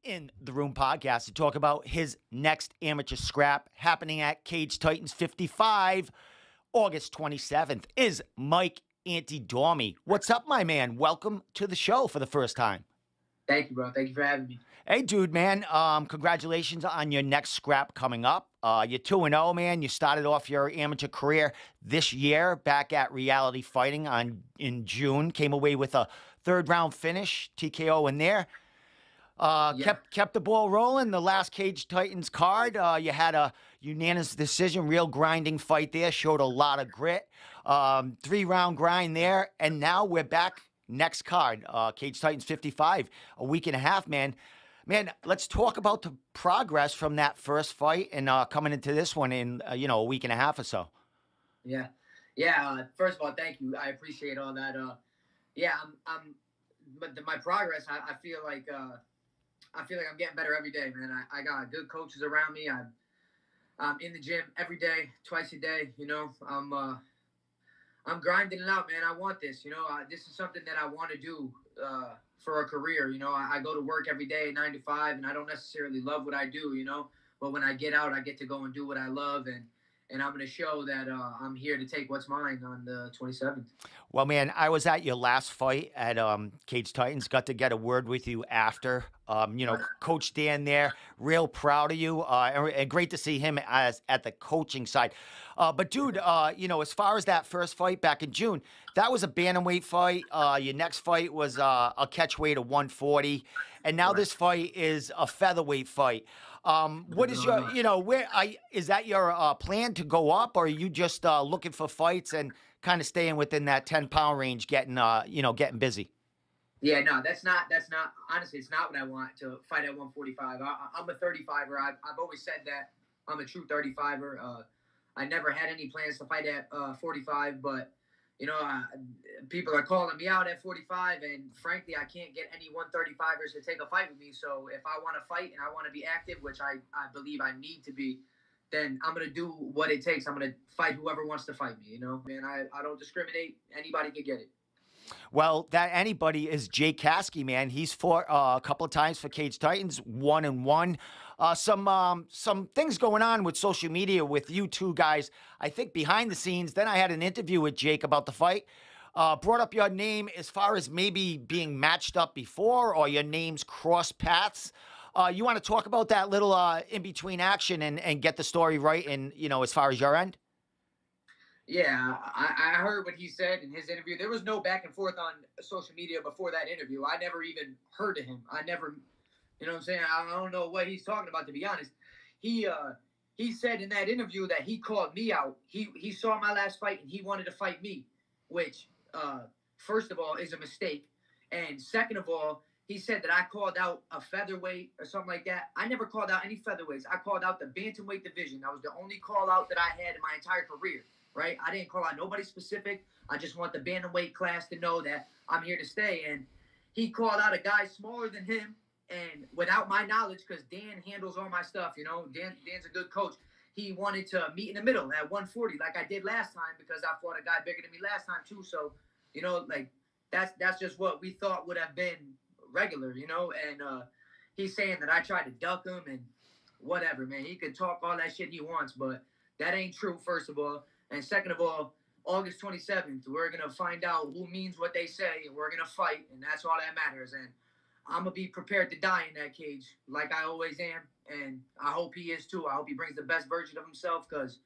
in the Room podcast to talk about his next amateur scrap happening at Cage Titans 55, August 27th, is Mike Antidormi. What's up, my man? Welcome to the show for the first time. Thank you, bro. Thank you for having me. Hey, dude, man. Congratulations on your next scrap coming up. You're 2-0, man. You started off your amateur career this year back at Reality Fighting in June. Came away with a third-round finish, TKO in there. Kept the ball rolling. The last Cage Titans card, you had a unanimous decision, real grinding fight there. Showed a lot of grit. 3-round grind there, and now we're back. Next card, Cage Titans 55, a week and a half, man. Man, let's talk about the progress from that first fight and coming into this one in a week and a half or so. Yeah. First of all, thank you. I appreciate all that. But my progress, I feel like I'm getting better every day, man. I got good coaches around me. I'm in the gym every day, twice a day. I'm grinding it out, man. I want this. This is something that I want to do for a career. I go to work every day, 9 to 5, and I don't necessarily love what I do, But when I get out, I get to go and do what I love, and I'm going to show that I'm here to take what's mine on the 27th. Well, man, I was at your last fight at Cage Titans. Got to get a word with you after. Coach Dan there, real proud of you, and great to see him at the coaching side. But, dude, as far as that first fight back in June, that was a bantamweight fight. Your next fight was a catchweight of 140, and now this fight is a featherweight fight. What is your, is that your plan to go up, or are you just looking for fights and kind of staying within that 10-pound range, getting busy? Yeah, no, that's not, honestly, it's not what I want to fight at 145. I'm a 35er. I've always said that I'm a true 35er. I never had any plans to fight at 45, but, people are calling me out at 45, and frankly, I can't get any 135ers to take a fight with me. So if I want to fight and I want to be active, which I believe I need to be, then I'm going to do what it takes. I'm going to fight whoever wants to fight me, Man, I don't discriminate. Anybody can get it. Well, that anybody is Jake Kasky, man. He's fought a couple of times for Cage Titans, 1-1. Some things going on with social media with you two guys, I think behind the scenes. Then I had an interview with Jake about the fight. Brought up your name as far as maybe being matched up before, or your names cross paths. You want to talk about that little in-between action and get the story right, and, as far as your end? Yeah, I heard what he said in his interview. There was no back and forth on social media before that interview. I never even heard of him. I never, what I'm saying? I don't know what he's talking about, to be honest. He said in that interview that he called me out. He saw my last fight and he wanted to fight me, which, first of all, is a mistake. And second of all, he said that I called out a featherweight or something like that. I never called out any featherweights. I called out the bantamweight division. That was the only call out that I had in my entire career. Right? I didn't call out nobody specific. I just want the bantamweight class to know that I'm here to stay. And he called out a guy smaller than him, and without my knowledge, because Dan handles all my stuff, Dan's a good coach. He wanted to meet in the middle at 140 like I did last time, because I fought a guy bigger than me last time too. So, that's just what we thought would have been regular, and he's saying that I tried to duck him and whatever, man. He could talk all that shit he wants, but that ain't true, first of all. And second of all, August 27th, we're going to find out who means what they say, and we're going to fight, and that's all that matters. And I'm going to be prepared to die in that cage like I always am, and I hope he is too. I hope he brings the best version of himself, because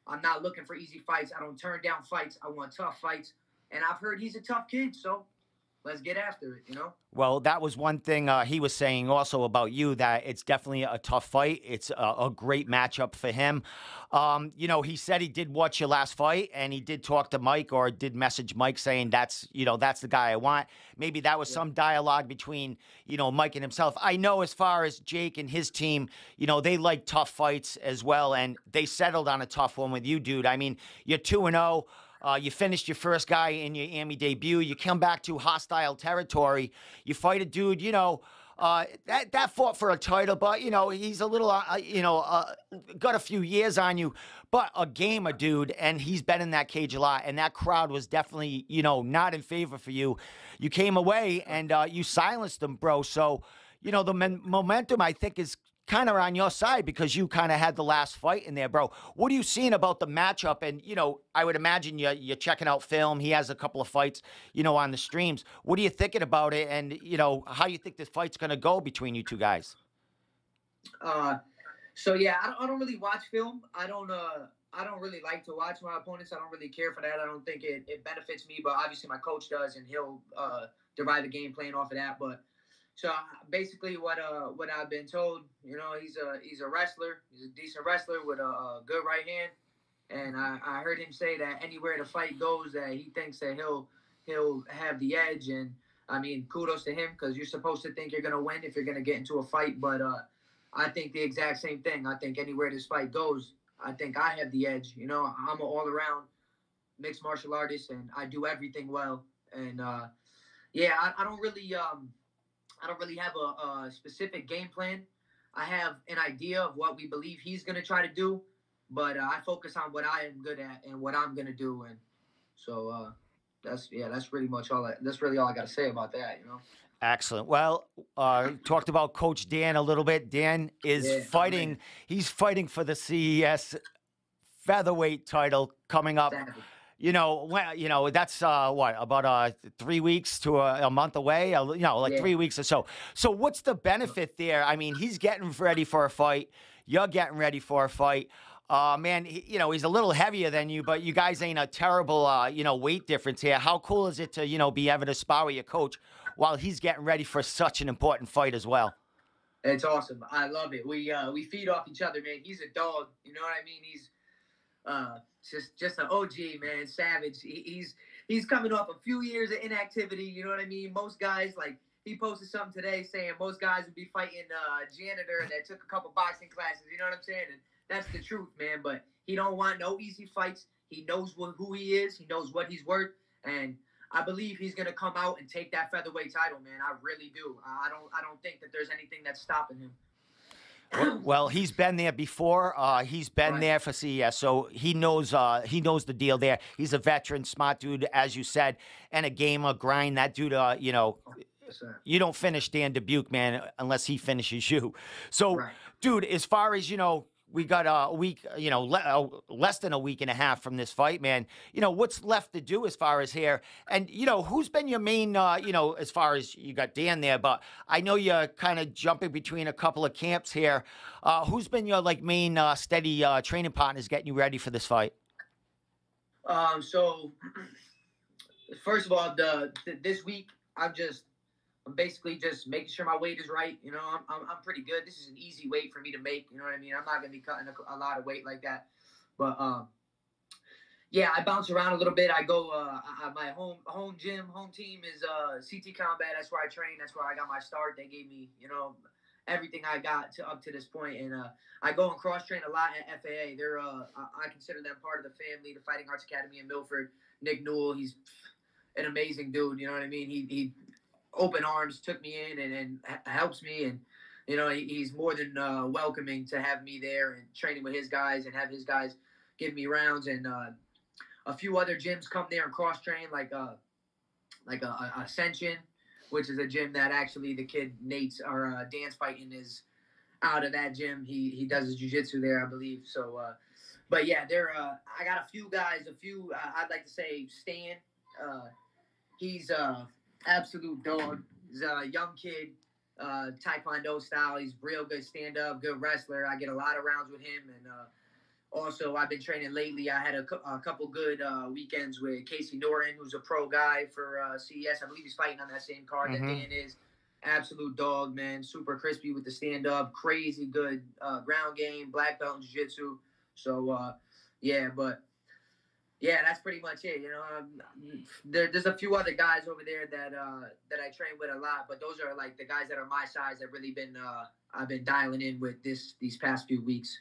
I'm not looking for easy fights. I don't turn down fights. I want tough fights, and I've heard he's a tough kid, so let's get after it, Well, that was one thing he was saying also about you, that it's definitely a tough fight. It's a great matchup for him. He said he did watch your last fight, and he did talk to Mike, or did message Mike saying that's the guy I want. Maybe that was some dialogue between, Mike and himself. I know as far as Jake and his team, they like tough fights as well, and they settled on a tough one with you, dude. I mean, you're 2-0. You finished your first guy in your AMI debut. You come back to hostile territory. You fight a dude, that fought for a title, but, he's a little, got a few years on you, but a gamer, dude, and he's been in that cage a lot, and that crowd was definitely, not in favor for you. You came away, and you silenced them, bro, so, you know, the momentum, I think, is kind of on your side because you kind of had the last fight in there, bro. What are you seeing about the matchup? And, you know, I would imagine you're checking out film. He has a couple of fights, you know, on the streams. What are you thinking about it? And, you know, how you think this fight's going to go between you two guys? So yeah, I don't really watch film. I don't really like to watch my opponents. I don't really care for that. I don't think it benefits me, but obviously my coach does, and he'll derive a game plan off of that. But so basically, what I've been told, you know, he's a wrestler. He's a decent wrestler with a good right hand, and I heard him say that anywhere the fight goes, that he thinks that he'll have the edge. And I mean, kudos to him, because you're supposed to think you're gonna win if you're gonna get into a fight. But I think the exact same thing. I think anywhere this fight goes, I think I have the edge. You know, I'm an all-around mixed martial artist, and I do everything well. And yeah, I don't really have a specific game plan. I have an idea of what we believe he's gonna try to do, but I focus on what I am good at and what I'm gonna do. And so that's pretty much all. That's really all I got to say about that. You know. Excellent. Well, talked about Coach Dan a little bit. Dan is fighting. Man. He's fighting for the CES featherweight title coming up. Exactly. You know, that's what, about 3 weeks to a month away. You know, like 3 weeks or so. So what's the benefit there? I mean, he's getting ready for a fight. You're getting ready for a fight. Man, you know, he's a little heavier than you, but you guys ain't a terrible, you know, weight difference here. How cool is it to, you know, be able to spar with your coach while he's getting ready for such an important fight as well? It's awesome. I love it. We feed off each other, man. He's a dog. You know what I mean? He's just an OG, man. Savage. He's coming off a few years of inactivity. You know what I mean? Most guys, like, he posted something today saying most guys would be fighting a janitor that took a couple boxing classes. You know what I'm saying? And that's the truth, man. But he don't want no easy fights. He knows who he is. He knows what he's worth. And I believe he's gonna come out and take that featherweight title, man. I really do. I don't think that there's anything that's stopping him. Well, he's been there before. He's been there for CES, so he knows the deal there. He's a veteran, smart dude, as you said, and a gamer, grind. That dude, you know, you don't finish Dan Dubuque, man, unless he finishes you. So, dude, as far as, you know, we got a week, you know, less than a week and a half from this fight, man. You know, what's left to do as far as here? And, you know, who's been your main, you know, as far as you got Dan there, but I know you're kind of jumping between a couple of camps here. Who's been your, like, main steady training partners getting you ready for this fight? So, first of all, this week, I'm basically just making sure my weight is right. You know, I'm pretty good. This is an easy weight for me to make. You know what I mean? I'm not gonna be cutting a lot of weight like that. But yeah, I bounce around a little bit. I go my home gym, home team is CT Combat. That's where I train. That's where I got my start. They gave me, you know, everything I got up to this point. And I go and cross train a lot at FAA. They're I consider them part of the family, the Fighting Arts Academy in Milford. Nick Newell, he's an amazing dude. You know what I mean? He open arms took me in and helps me, and you know, he's more than welcoming to have me there and training with his guys and have his guys give me rounds. And a few other gyms come there and cross train, like Ascension, which is a gym that actually the kid Nate's or Dan's fighting is out of that gym. He does his jiu-jitsu there, I believe. So but yeah, there I got a few guys, I'd like to say Stan, he's absolute dog. He's a young kid, Taekwondo style. He's real good stand-up, good wrestler. I get a lot of rounds with him. And also, I've been training lately. I had a couple good weekends with Casey Norton, who's a pro guy for CES. I believe he's fighting on that same card that Dan is. Absolute dog, man. Super crispy with the stand-up. Crazy good ground game, black belt in jiu-jitsu. So, yeah, but yeah, that's pretty much it. You know, there's a few other guys over there that I train with a lot, but those are like the guys that are my size that really been I've been dialing in with these past few weeks.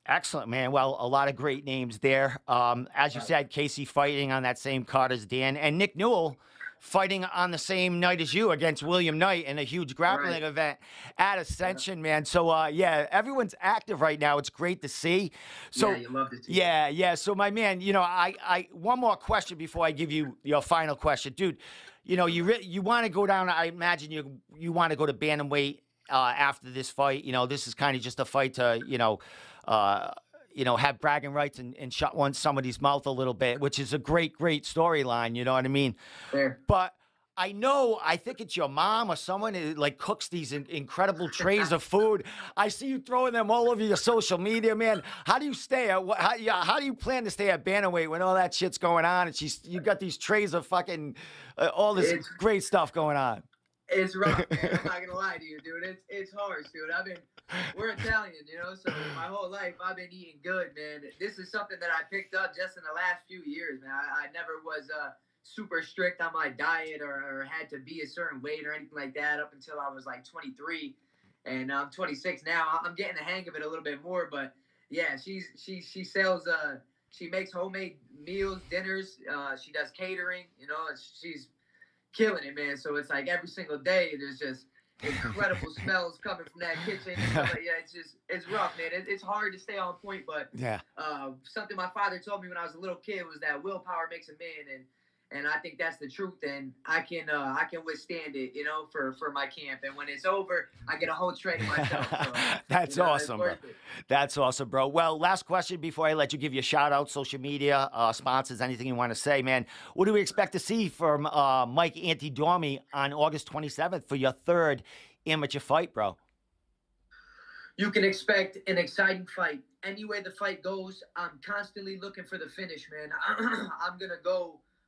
Excellent, man. Well, a lot of great names there. As you said, Casey fighting on that same card as Dan, and Nick Newell fighting on the same night as you against William Knight in a huge grappling event at Ascension, man. So, yeah, everyone's active right now. It's great to see. So, yeah, you love it too. Yeah. So, my man, you know, I one more question before I give you your final question, dude. You know, you want to go down. I imagine you want to go to bantamweight after this fight. You know, this is kind of just a fight to, have bragging rights and shut somebody's mouth a little bit, which is a great storyline. You know what I mean? Fair. But I think it's your mom or someone who like cooks these incredible trays of food. I see you throwing them all over your social media, man. How do you stay at, how do you plan to stay at bantamweight when all that shit's going on and you got these trays of fucking, all this great stuff going on? It's rough, man. I'm not gonna lie to you, dude. It's hard, dude. We're Italian, so my whole life I've been eating good, man. This is something that I picked up just in the last few years, man. I never was super strict on my diet or had to be a certain weight or anything like that up until I was like 23, and I'm 26 now. I'm getting the hang of it a little bit more, but yeah, she sells she makes homemade meals, dinners. She does catering, she's killing it, man. So it's like every single day there's just incredible smells coming from that kitchen. Yeah, it's rough, man. It's hard to stay on point, but yeah. Something my father told me when I was a little kid was that willpower makes a man, and I think that's the truth, and I can withstand it, for my camp. And when it's over, I get a whole tray myself. So, That's awesome, bro. That's awesome, bro. Well, last question before I let you give your shout out, social media, sponsors, anything you want to say, man. What do we expect to see from Mike Antidormi on August 27th for your third amateur fight, bro? You can expect an exciting fight. Any way the fight goes, I'm constantly looking for the finish, man.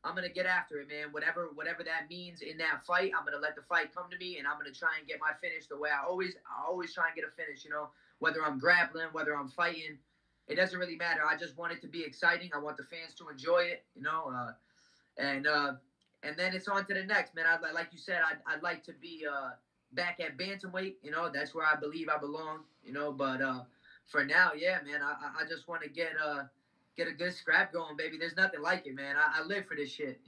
I'm going to get after it, man. Whatever that means in that fight, I'm going to let the fight come to me, and I'm going to try and get my finish the way I always try and get a finich, whether I'm grappling, whether I'm fighting. It doesn't really matter. I just want it to be exciting. I want the fans to enjoy it, and then it's on to the next, man. Like you said, I'd like to be back at bantamweight, that's where I believe I belong, but for now, yeah, man, I just want to get a good scrap going, baby. There's nothing like it, man. I live for this shit,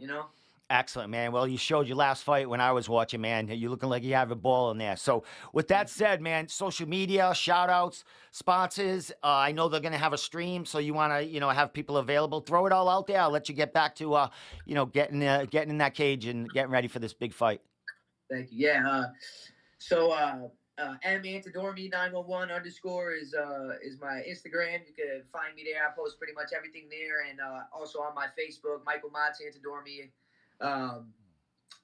Excellent, man. Well, you showed your last fight when I was watching, man. You're looking like you have a ball in there. So with that said, man, social media, shout outs, sponsors, I know they're going to have a stream, so you want to, have people available. Throw it all out there. I'll let you get back to, getting in that cage and getting ready for this big fight. Thank you. Yeah. Antidormi 911 _ is my Instagram. You can find me there. I post pretty much everything there, and also on my Facebook, Michael Motzz Antidormi.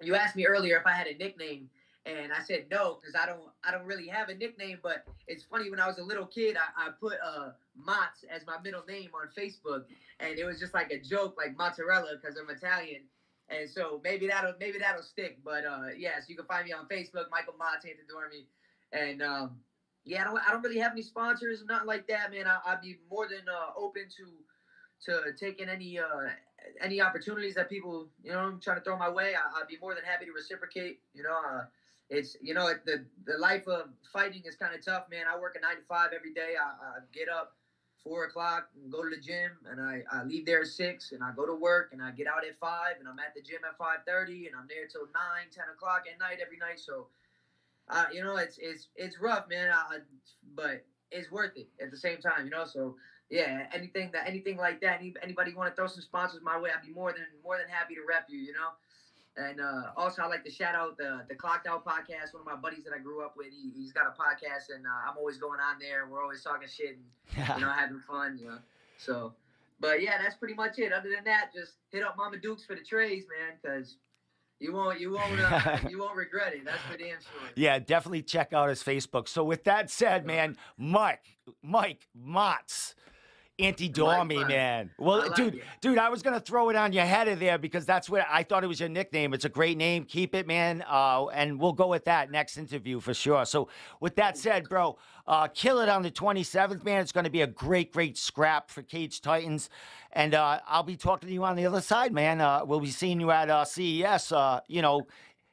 You asked me earlier if I had a nickname, and I said no, because I don't really have a nickname. But it's funny, when I was a little kid, I put Motzz as my middle name on Facebook, and it was just like a joke, like mozzarella, because I'm Italian. And so maybe that'll stick. But yeah, so you can find me on Facebook, Michael Motzz Antidormi. And yeah, I don't really have any sponsors, nothing like that, man. I'd be more than open to taking any opportunities that people trying to throw my way. I'd be more than happy to reciprocate. It's the life of fighting is kind of tough, man. I work a 9 to 5 every day. I get up 4 o'clock and go to the gym, and I leave there at 6, and I go to work, and I get out at 5, and I'm at the gym at 5:30, and I'm there till 9, 10 o'clock at night every night. So. It's rough, man. But it's worth it at the same time, So yeah, anything like that. Anybody want to throw some sponsors my way? I'd be more than happy to rep you, And also, I like to shout out the Clocked Out podcast. One of my buddies that I grew up with, he's got a podcast, and I'm always going on there, and we're always talking shit and having fun, So, but yeah, that's pretty much it. Other than that, just hit up Mama Dukes for the trays, man, because. You won't regret it. That's for damn sure. Yeah, definitely check out his Facebook. So with that said, man, Mike Motzz Antidormi, man. Well, like dude, I was gonna throw it on your head of there because that's what I thought it was your nickname. It's a great name. Keep it, man. And we'll go with that next interview for sure. So with that said, bro, kill it on the 27th, man. It's gonna be a great scrap for Cage Titans. And I'll be talking to you on the other side, man. We'll be seeing you at CES,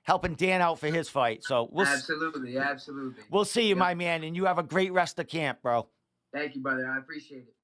helping Dan out for his fight. So absolutely. We'll see you, my man, and you have a great rest of camp, bro. Thank you, brother. I appreciate it.